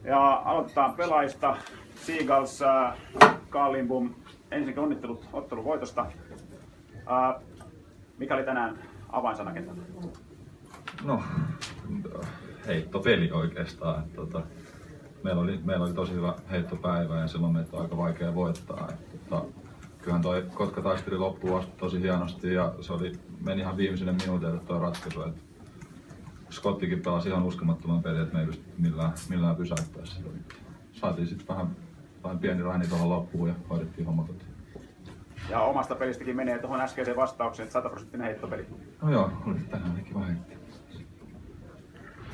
Ja aloitetaan pelaajista. Seagulls, Carl Lindbom, ensinnäkin onnittelut ottelun voitosta. Mikä oli tänään avainsana kentällä? No, heittopeli oikeastaan. Meillä oli tosi hyvä heittopäivä ja silloin meitä on aika vaikea voittaa. Kyllähän toi Kotka taisteli loppuun asti tosi hienosti ja meni ihan viimeisille minuutille tuo ratkaisu. Scottikin pelasi ihan uskomattoman peliä, että me ei pysty millään pysäyttää sitä. Saatiin sitten vähän pieni raini tuohon loppuun ja hoidettiin homma kotiin. Ja omasta pelistäkin menee tuohon äskeiseen vastaukseen, että 100% heittopeli. No joo, oli tänään kiva heittää.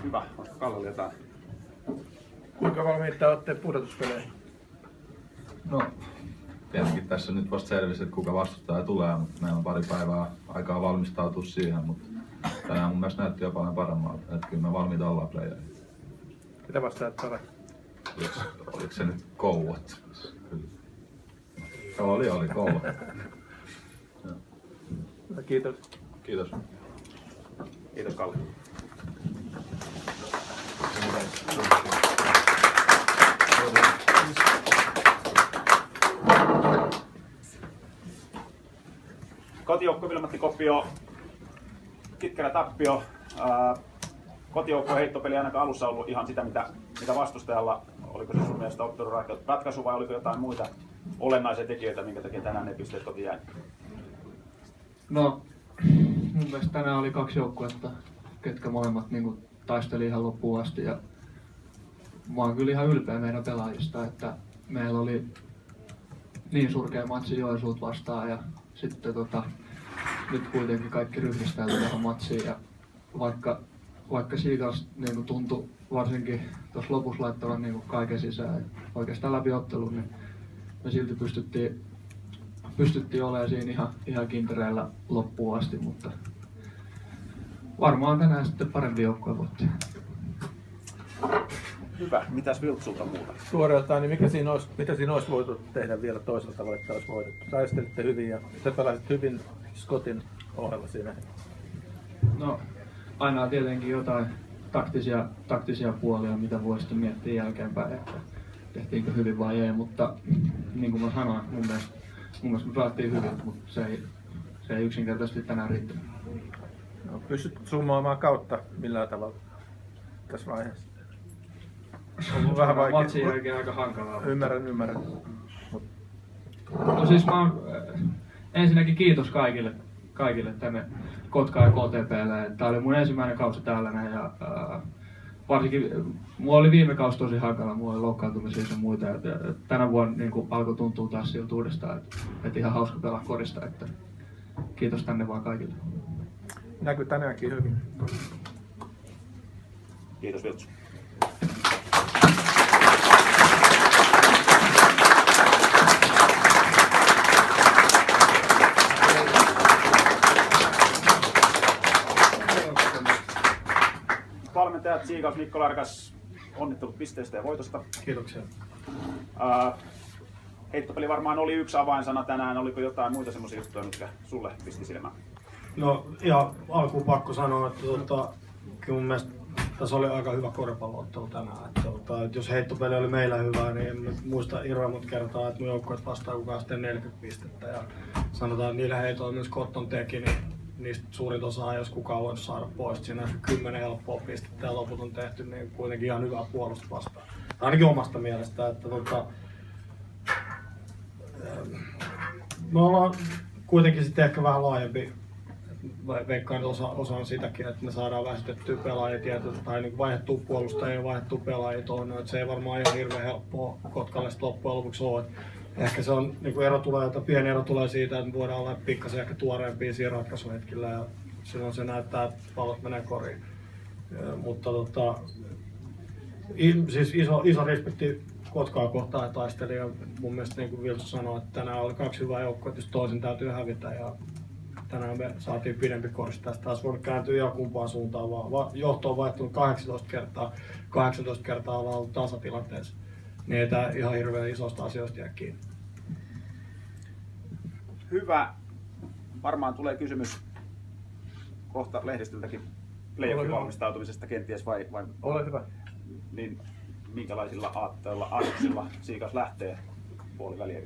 Hyvä, olisiko Kallelle jotain? Kuinka valmiita olette pudotuspeleihin? No, tietenkin tässä nyt vasta selvisi, että kuka vastustaja tulee, mutta meillä on pari päivää aikaa valmistautua siihen, mutta tänään mun mielestä näytti jo paljon paremmalta, että kyllä me valmiita ollaan playeriin. Mitä vastaajat tulee? Oliko se nyt Kouvat? Kyllä. Oli Kouvat. Kiitos. Kiitos. Kiitos Kalle. Kotijoukko Vilmatti Kopio, kitkerä tappio. Kotijoukko heittopeli ainakaan alussa ollut ihan sitä, mitä vastustajalla. Oliko se sun mielestä ottelun ratkaisu vai oliko jotain muita olennaisia tekijöitä, minkä takia tänään ne pisteet kotiin jäi? No, mun mielestä tänään oli kaksi joukkuetta, ketkä molemmat niin taisteli ihan loppuun asti. Ja mä oon kyllä ihan ylpeä meidän pelaajista, että meillä oli niin surkea matsi Joensuut vastaan ja sitten nyt kuitenkin kaikki ryhdistäytyi tähän matsiin. Ja vaikka Seagulls niin tuntui varsinkin tuossa lopussa laittavan niin kaiken sisään ja oikeastaan läpi ottelun, niin me silti pystyttiin olemaan siinä ihan kintereillä loppuun asti, mutta varmaan tänään sitten parempi joukkue voitti. Hyvä. Mitäs Viltsulta muuta? Tuoreeltaan, niin mitä siinä olisi voitu tehdä vielä toisella tavalla, että olisi voitettu? Taistelitte hyvin ja te pelasit hyvin Scottin ohella siinä. No, aina on tietenkin jotain taktisia puolia, mitä voi sitten miettiä jälkeenpäin, että tehtiinkö hyvin vai ei, mutta niin kuin mä sanoin, mun mielestä me pelattiin hyvin, mutta se ei yksinkertaisesti tänään riittänyt. No, pystyt summoimaan kautta millään tavalla tässä vaiheessa? On vähän vaikea. Matsin jälkeen aika hankalaa. Ymmärrän. No siis ensinnäkin kiitos kaikille tänne Kotkaan ja KTP:lle. Tää oli mun ensimmäinen kausi täällä näin ja varsinkin mulla oli viime kausi tosi hankala, mulla oli loukkaantumisia ja muita. Ja tänä vuonna niin alkoi tuntua taas siltä uudestaan, että ihan hauska pelaa korista. Että kiitos tänne vaan kaikille. Näkyy tänäänkin hyvin. Kiitos Viltsu. Valmentajat Seagulls Mikko Larkas, onnittelut pisteestä ja voitosta. Kiitoksia. Heittopeli varmaan oli yksi avainsana tänään. Oliko jotain muita semmoisia juttuja, mitkä sulle pisti silmään? No ihan alkuun pakko sanoa, että kyllä mun mielestä tässä oli aika hyvä koripalloottelu tänään. Että jos heittopeli oli meillä hyvä, niin en muista hirveän kertaa, että mun joukkueet vastaan kukaan sitten 40 pistettä. Ja sanotaan, että niillä heitoilla myös Cotton teki, niin niistä suurin osa, jos kukaan voinut saada pois. Siinä 10 helppoa pistettä ja loput on tehty niin kuitenkin ihan hyvää puolustusta vastaan. Ainakin omasta mielestä, että me ollaan kuitenkin sitten ehkä vähän laajempi. Veikkaan, että osa on sitäkin, että me saadaan väsytettyä pelaajia tai niin vaihdettua puolustajia ja vaihdettua pelaajia tuonne. Se ei varmaan ihan hirveän helppoa Kotkalle loppujen lopuksi ole. Ehkä se on, niin pieni ero tulee siitä, että me voidaan olla pikkasen ehkä tuoreempia siinä ratkaisuhetkillä ja silloin se näyttää, että pallot menee koriin. Mutta siis iso respekti Kotkaa kohtaan taisteli ja mun mielestä niin kuin Vilsu sanoi, että tänään oli kaksi hyvää joukkoa, että jos toisen täytyy hävitä ja tänään me saatiin pidempi korsi tästä. Taas voinut kääntyä ihan kumpaan suuntaan, vaan johto on vaihtunut 18 kertaa ollaan ollut tasatilanteessa. Niin ei tää ihan hirveän isosta asioista jää kiinni. Hyvä. Varmaan tulee kysymys kohta lehdistöltäkin playoffin valmistautumisesta kenties vai? Ole hyvä. Niin minkälaisilla aatteilla, annoksilla Siikas lähtee puoliväliä?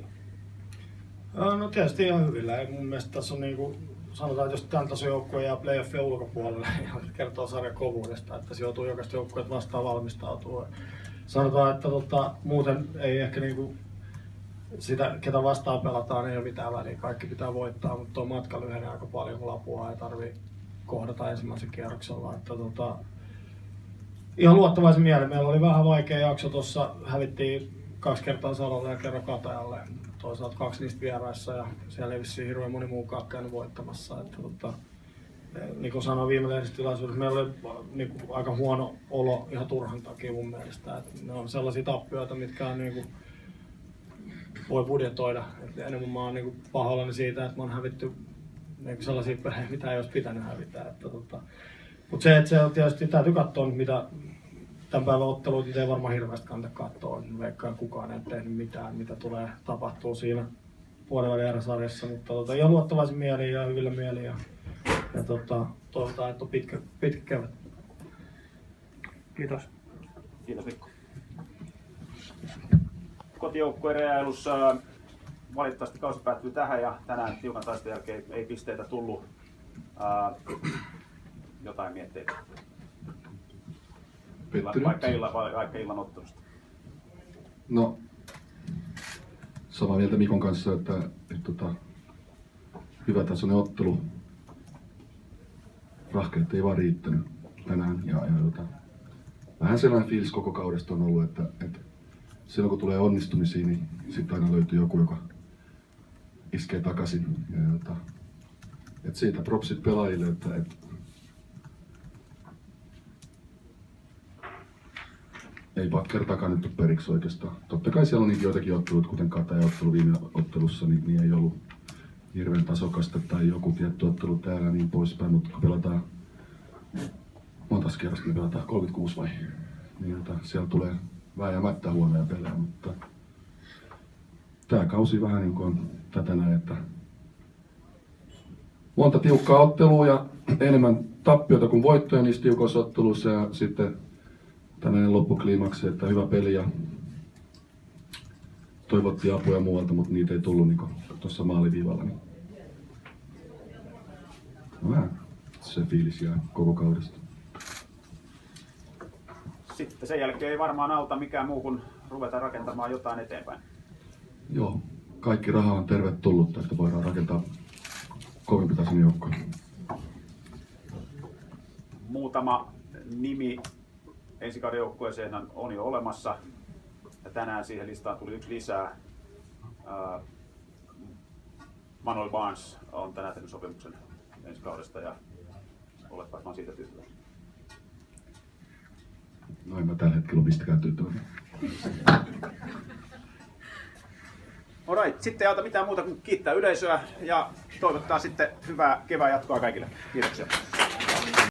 No tietysti ihan hyvillä. Ei mun mielestä tässä on niinku, sanotaan, että jos tämän tason joukkue jää playoffien ulkopuolelle, niin kertoo sarjan kovuudesta, että se joutuu jokaista joukkueet vastaan valmistautua. Sanotaan, että muuten ei ehkä niinku sitä, ketä vastaan pelataan, ei ole mitään väliä. Kaikki pitää voittaa, mutta tuo matka lyhenee aika paljon, kun Lapua ei tarvitse kohdata ensimmäisen kierroksella. Että ihan luottavaisin mieleen. Meillä oli vähän vaikea jakso tuossa, hävittiin 2 kertaa Salolle ja kerran Katajalle. Toisaalta 2 niistä vieraissa ja siellä ei vissiin hirveän moni muukaan käynyt voittamassa. Että niin kuin sanoin viime lehdistötilaisuudessa, meillä oli niin kuin aika huono olo ihan turhan takia mun mielestä. Että ne on sellaisia tappioita, mitkä on, niin kuin, voi budjetoida. Että enemmän mä oon niin pahoillani siitä, että mä oon hävitty niin sellaisia pelejä, mitä ei olisi pitänyt hävitä. Mutta se, että se on tietysti täytyy katsoa, mitä tämän päivän otteluita ei varmaan hirveästi kannata katsoa. Veikkaan kukaan ei tehnyt mitään, mitä tulee tapahtuu siinä puolivälin eräsarjassa. Mutta ihan luottavaisin mieliin ja hyvillä mieliin. Ja toivotaan, että on pitkä kevät. Kiitos. Kiitos Mikko. Kotijoukkueen reailussa valitettavasti kausi päättyy tähän ja tänään tiukan taistelun jälkeen ei pisteitä tullut. Jotain mietteitä. Vaikka illan ottelusta. No, samaa mieltä Mikon kanssa, että hyvä tasoinen ottelu. Rahkeet ei vaan riittänyt tänään. Vähän sellainen fiilis koko kaudesta on ollut, että silloin kun tulee onnistumisia, niin sitten aina löytyy joku, joka iskee takaisin. Siitä propsit pelaajille, että ei kertaakaan nyt periksi oikeastaan. Totta kai siellä on joitakin ottelut, kuten Kataja-ottelu viime ottelussa, niin ei ollut hirveän tasokasta tai joku tietty ottelu täällä niin poispäin, mutta kun pelataan monta kerrasta, niin pelataan 36 vai? Niin siellä tulee vääjäämättä huonoja pelejä, mutta tää kausi vähän niin kuin on tätä näin, että monta tiukkaa ottelua ja enemmän tappiota kuin voittoja niissä tiukoissa otteluissa ja sitten tänään loppukliimaksi, että hyvä peli ja toivottiin apuja muualta, mutta niitä ei tullut niin tuossa maaliviivalla. Niin. No vähän se fiilis jää koko kaudesta. Sitten sen jälkeen ei varmaan auta mikään muu kuin ruveta rakentamaan jotain eteenpäin. Joo, kaikki raha on tervetullutta, että voidaan rakentaa kovempi tason joukkoa. Muutama nimi ensi kauden joukkueeseen on jo olemassa. Ja tänään siihen listaan tuli yksi lisää. Manuel Barnes on tänään tehnyt sopimuksen ensi kaudesta ja olet varmaan siitä tyytyväinen. No en mä tällä hetkellä ole mistäkään tyytyväinen. Alright, sitten ei auta mitään muuta kuin kiittää yleisöä ja toivottaa sitten hyvää kevään jatkoa kaikille. Kiitoksia.